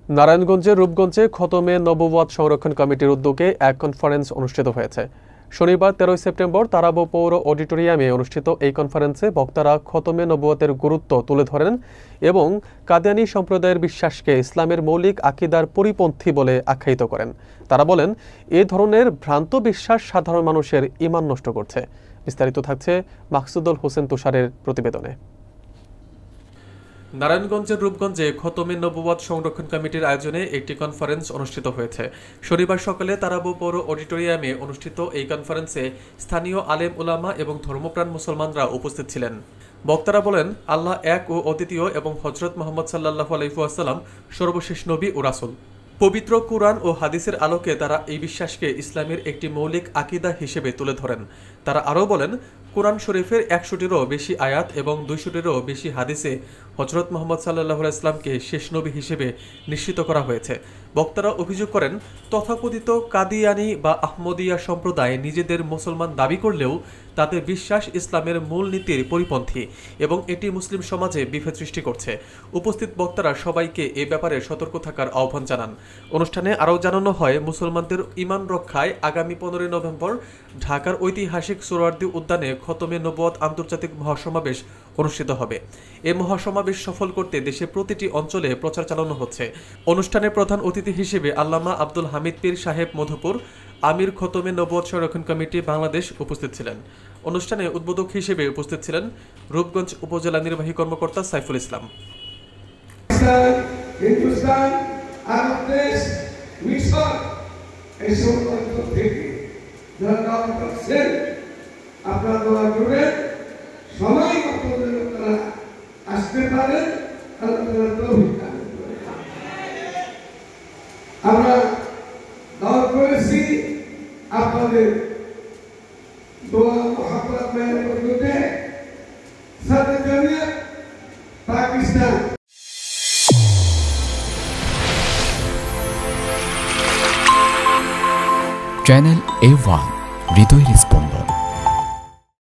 নারায়ণগঞ্জের রূপগঞ্জে খতমে নবুওয়াত সংরক্ষণ কমিটির উদ্যোগে এক কনফারেন্স অনুষ্ঠিত হয়েছে। শনিবার 13 সেপ্টেম্বর তারাব পৌর অডিটোরিয়ামে অনুষ্ঠিত এই কনফারেন্সে বক্তারা খতমে নবুওয়াতের গুরুত্ব তুলে ধরেন এবং কাদিয়ানী সম্প্রদায়ের বিশ্বাসকে ইসলামের মৌলিক আকীদার পরিপন্থী বলে আখ্যায়িত করেন। তারা বলেন, এ ধরনের ভ্রান্ত বিশ্বাস সাধারণ মানুষের ঈমান নষ্ট করছে। বিস্তারিত থাকছে মাকসুদুল হোসেন তুষারের প্রতিবেদনে। নারায়ণগঞ্জের রূপগঞ্জে খতমে নবুওয়াত সংরক্ষণ কমিটির আয়োজনে একটি কনফারেন্স অনুষ্ঠিত হয়েছে। শনিবার সকালে তারাব পৌর অডিটোরিয়ামে অনুষ্ঠিত এই কনফারেন্সে স্থানীয় আলেম উলামা এবং ধর্মপ্রাণ মুসলমানরা উপস্থিত ছিলেন। বক্তারা বলেন, আল্লাহ এক ও অদ্বিতীয় এবং হযরত মুহাম্মদ সাল্লাল্লাহু আলাইহি ওয়াসাল্লাম সর্বশেষ নবী ও রাসূল। পবিত্র কুরআন ও হাদিসের আলোকে তারা এই বিশ্বাসকে ইসলামের একটি মৌলিক আকীদা হিসেবে তুলে ধরেন। তারা আরও বলেন, কুরআন শরীফের 100টিরও বেশি আয়াত এবং 200টিরও বেশি হাদিসে হযরত মুহাম্মদ সাল্লাল্লাহু আলাইহি ওয়াসাল্লামকে শেষ নবী হিসেবে নিশ্চিত করা হয়েছে। বক্তারা অভিযোগ করেন, তথাকথিত কাদিয়ানী বা আহমদিয়া সম্প্রদায় নিজেদের মুসলমান দাবি করলেও তাদের বিশ্বাস ইসলামের মূল নীতির পরিপন্থী এবং এটি মুসলিম সমাজে বিভেদ সৃষ্টি করছে। উপস্থিত বক্তারা সবাইকে এ ব্যাপারে সতর্ক থাকার আহ্বান জানান। অনুষ্ঠানে আরও জানানো হয়, মুসলমানদের ঈমান রক্ষায় আগামী 15 নভেম্বর ঢাকার ঐতিহাসিক সোহরাওয়ার্দী উদ্যানে খতমে নবুওয়াত আন্তর্জাতিক মহাসমাবেশ অনুষ্ঠিত হবে। এই মহাসমাবেশ সফল করতে দেশের প্রতিটি অঞ্চলে প্রচার চালানো হচ্ছে। অনুষ্ঠানে প্রধান অতিথি হিসেবে আল্লামা আব্দুল হামিদ পীর সাহেব মধুপুর, আমির খতমে নবুওয়াত সংরক্ষণ কমিটি বাংলাদেশ উপস্থিত ছিলেন। অনুষ্ঠানে উদ্বোধক হিসেবে উপস্থিত ছিলেন রূপগঞ্জ উপজেলা নির্বাহী কর্মকর্তা সাইফুল ইসলাম। আমরা দাওয়াত করেছি আপনাদের দোয়া মোহাব্বত মেহরবানিতে সাথে জামিয়া পাকিস্তান। চ্যানেল A1 হৃদয়ের স্পন্দন।